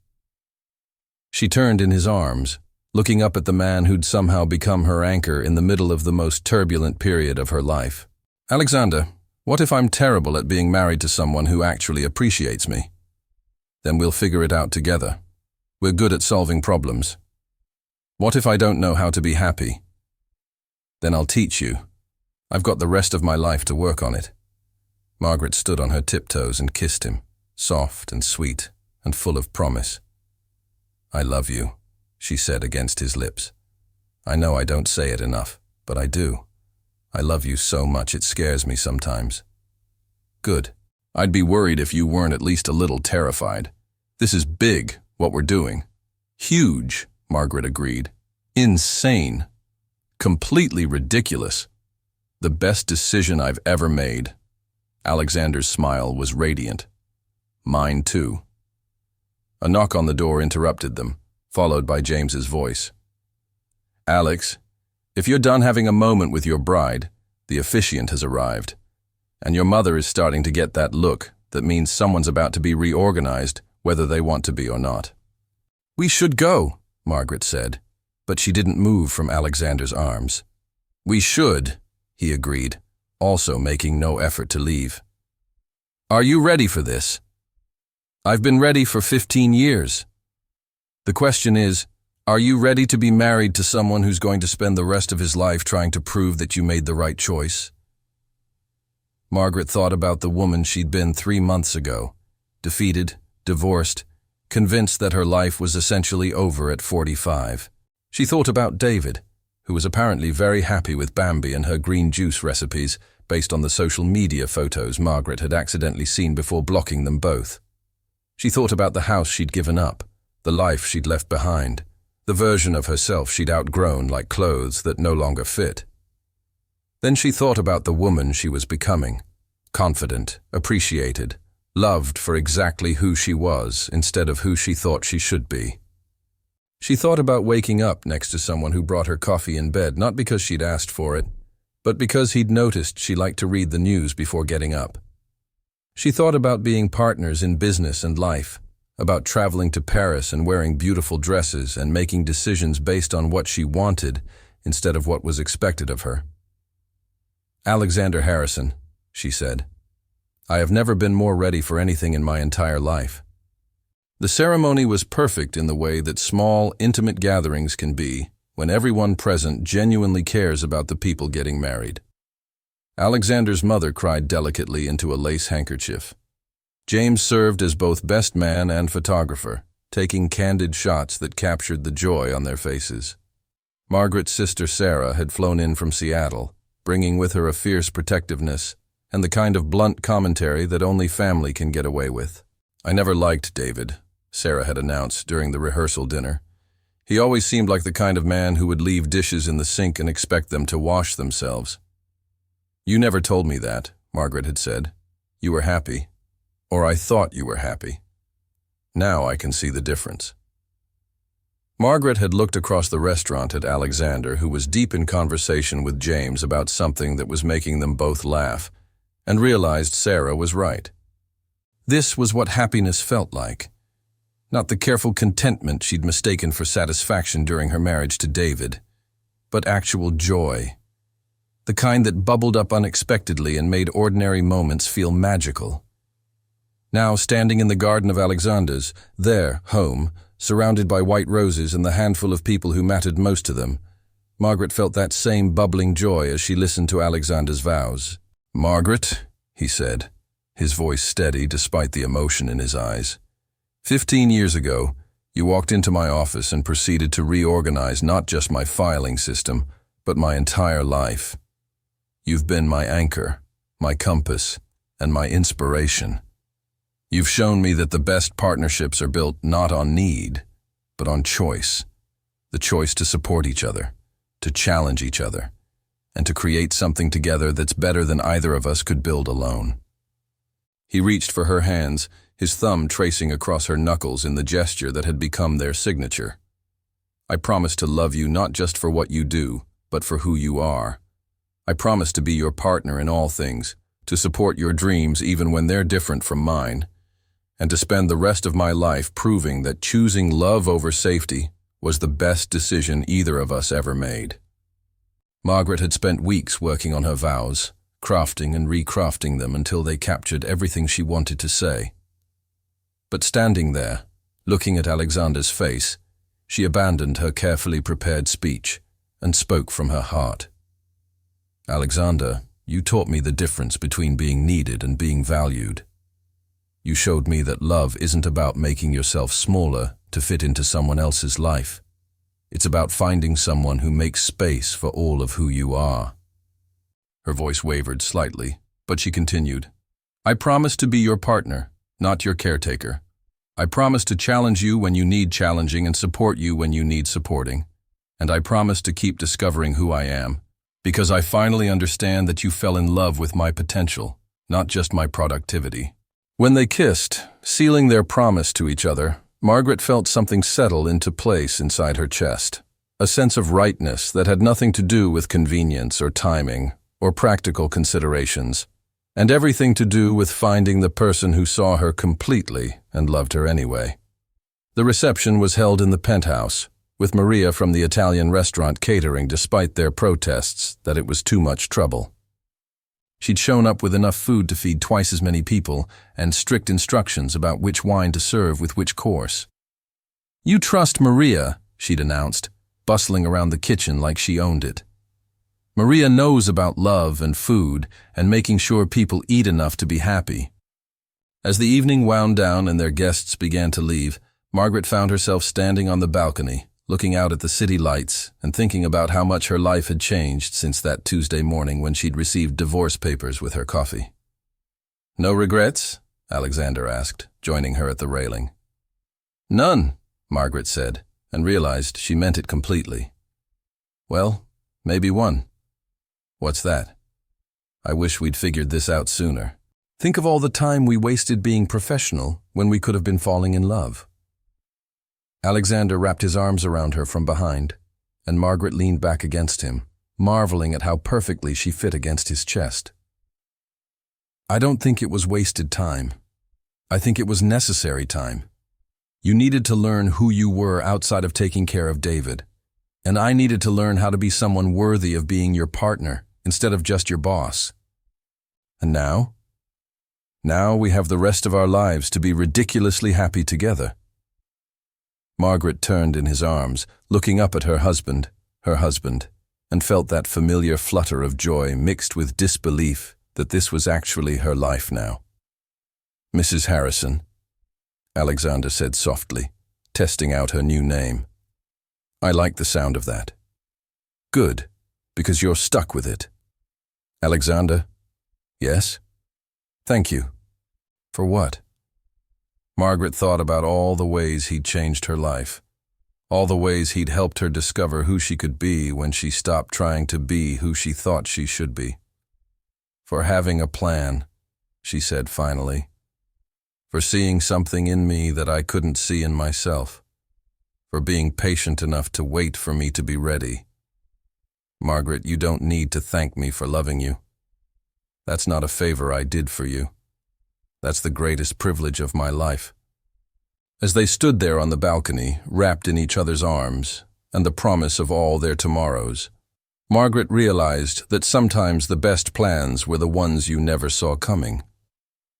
She turned in his arms, looking up at the man who'd somehow become her anchor in the middle of the most turbulent period of her life. Alexander, what if I'm terrible at being married to someone who actually appreciates me? Then we'll figure it out together. We're good at solving problems. What if I don't know how to be happy? Then I'll teach you. I've got the rest of my life to work on it. Margaret stood on her tiptoes and kissed him, soft and sweet and full of promise. I love you, she said against his lips. I know I don't say it enough, but I do. I love you so much it scares me sometimes. Good. I'd be worried if you weren't at least a little terrified. This is big, what we're doing. Huge, Margaret agreed. Insane. Completely ridiculous. The best decision I've ever made. Alexander's smile was radiant. Mine too. A knock on the door interrupted them, followed by James's voice. Alex, if you're done having a moment with your bride, the officiant has arrived, and your mother is starting to get that look that means someone's about to be reorganized, whether they want to be or not. We should go, Margaret said, but she didn't move from Alexander's arms. We should, he agreed, also making no effort to leave. Are you ready for this? I've been ready for 15 years. The question is, are you ready to be married to someone who's going to spend the rest of his life trying to prove that you made the right choice? Margaret thought about the woman she'd been 3 months ago, defeated, divorced, convinced that her life was essentially over at 45. She thought about David, who was apparently very happy with Bambi and her green juice recipes based on the social media photos Margaret had accidentally seen before blocking them both. She thought about the house she'd given up, the life she'd left behind, the version of herself she'd outgrown like clothes that no longer fit. Then she thought about the woman she was becoming, confident, appreciated, loved for exactly who she was instead of who she thought she should be. She thought about waking up next to someone who brought her coffee in bed, not because she'd asked for it, but because he'd noticed she liked to read the news before getting up. She thought about being partners in business and life, about traveling to Paris and wearing beautiful dresses and making decisions based on what she wanted instead of what was expected of her. Alexander Harrison, she said, I have never been more ready for anything in my entire life. The ceremony was perfect in the way that small, intimate gatherings can be when everyone present genuinely cares about the people getting married. Alexander's mother cried delicately into a lace handkerchief. James served as both best man and photographer, taking candid shots that captured the joy on their faces. Margaret's sister Sarah had flown in from Seattle, bringing with her a fierce protectiveness and the kind of blunt commentary that only family can get away with. I never liked David, Sarah had announced during the rehearsal dinner. He always seemed like the kind of man who would leave dishes in the sink and expect them to wash themselves. You never told me that, Margaret had said. You were happy. Or I thought you were happy. Now I can see the difference. Margaret had looked across the restaurant at Alexander, who was deep in conversation with James about something that was making them both laugh, and realized Sarah was right. This was what happiness felt like. Not the careful contentment she'd mistaken for satisfaction during her marriage to David, but actual joy. The kind that bubbled up unexpectedly and made ordinary moments feel magical. Now, standing in the garden of Alexander's, their home, surrounded by white roses and the handful of people who mattered most to them, Margaret felt that same bubbling joy as she listened to Alexander's vows. Margaret, he said, his voice steady despite the emotion in his eyes. 15 years ago, you walked into my office and proceeded to reorganize not just my filing system, but my entire life. You've been my anchor, my compass, and my inspiration. You've shown me that the best partnerships are built not on need, but on choice. The choice to support each other, to challenge each other, and to create something together that's better than either of us could build alone. He reached for her hands, his thumb tracing across her knuckles in the gesture that had become their signature. I promise to love you not just for what you do, but for who you are. I promise to be your partner in all things, to support your dreams even when they're different from mine, and to spend the rest of my life proving that choosing love over safety was the best decision either of us ever made. Margaret had spent weeks working on her vows, crafting and recrafting them until they captured everything she wanted to say. But standing there, looking at Alexander's face, she abandoned her carefully prepared speech and spoke from her heart. Alexander, you taught me the difference between being needed and being valued. You showed me that love isn't about making yourself smaller to fit into someone else's life. It's about finding someone who makes space for all of who you are. Her voice wavered slightly, but she continued. I promise to be your partner, not your caretaker. I promise to challenge you when you need challenging and support you when you need supporting. And I promise to keep discovering who I am, because I finally understand that you fell in love with my potential, not just my productivity. When they kissed, sealing their promise to each other, Margaret felt something settle into place inside her chest, a sense of rightness that had nothing to do with convenience or timing or practical considerations, and everything to do with finding the person who saw her completely and loved her anyway. The reception was held in the penthouse, with Maria from the Italian restaurant catering despite their protests that it was too much trouble. She'd shown up with enough food to feed twice as many people and strict instructions about which wine to serve with which course. You trust Maria, she'd announced, bustling around the kitchen like she owned it. Maria knows about love and food and making sure people eat enough to be happy. As the evening wound down and their guests began to leave, Margaret found herself standing on the balcony, looking out at the city lights and thinking about how much her life had changed since that Tuesday morning when she'd received divorce papers with her coffee. No regrets? Alexander asked, joining her at the railing. None, Margaret said, and realized she meant it completely. Well, maybe one. What's that? I wish we'd figured this out sooner. Think of all the time we wasted being professional when we could have been falling in love. Alexander wrapped his arms around her from behind, and Margaret leaned back against him, marveling at how perfectly she fit against his chest. I don't think it was wasted time. I think it was necessary time. You needed to learn who you were outside of taking care of David, and I needed to learn how to be someone worthy of being your partner instead of just your boss. And now? Now we have the rest of our lives to be ridiculously happy together. Margaret turned in his arms, looking up at her husband, and felt that familiar flutter of joy mixed with disbelief that this was actually her life now. Mrs. Harrison, Alexander said softly, testing out her new name. I like the sound of that. Good, because you're stuck with it. Alexander? Yes? Thank you. For what? Margaret thought about all the ways he'd changed her life, all the ways he'd helped her discover who she could be when she stopped trying to be who she thought she should be. For having a plan, she said finally. For seeing something in me that I couldn't see in myself. For being patient enough to wait for me to be ready. Margaret, you don't need to thank me for loving you. That's not a favor I did for you. That's the greatest privilege of my life. As they stood there on the balcony, wrapped in each other's arms, and the promise of all their tomorrows, Margaret realized that sometimes the best plans were the ones you never saw coming.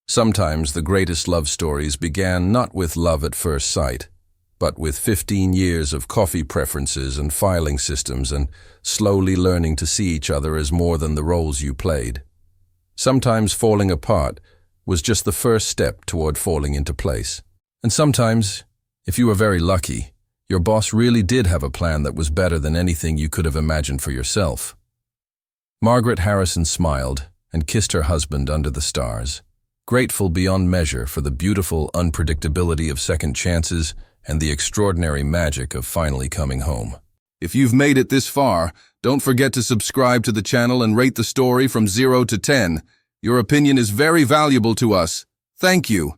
Sometimes the greatest love stories began not with love at first sight, but with 15 years of coffee preferences and filing systems and slowly learning to see each other as more than the roles you played. Sometimes falling apart was just the first step toward falling into place. And sometimes, if you were very lucky, your boss really did have a plan that was better than anything you could have imagined for yourself. Margaret Harrison smiled and kissed her husband under the stars, grateful beyond measure for the beautiful unpredictability of second chances and the extraordinary magic of finally coming home. If you've made it this far, don't forget to subscribe to the channel and rate the story from 0 to 10. Your opinion is very valuable to us. Thank you.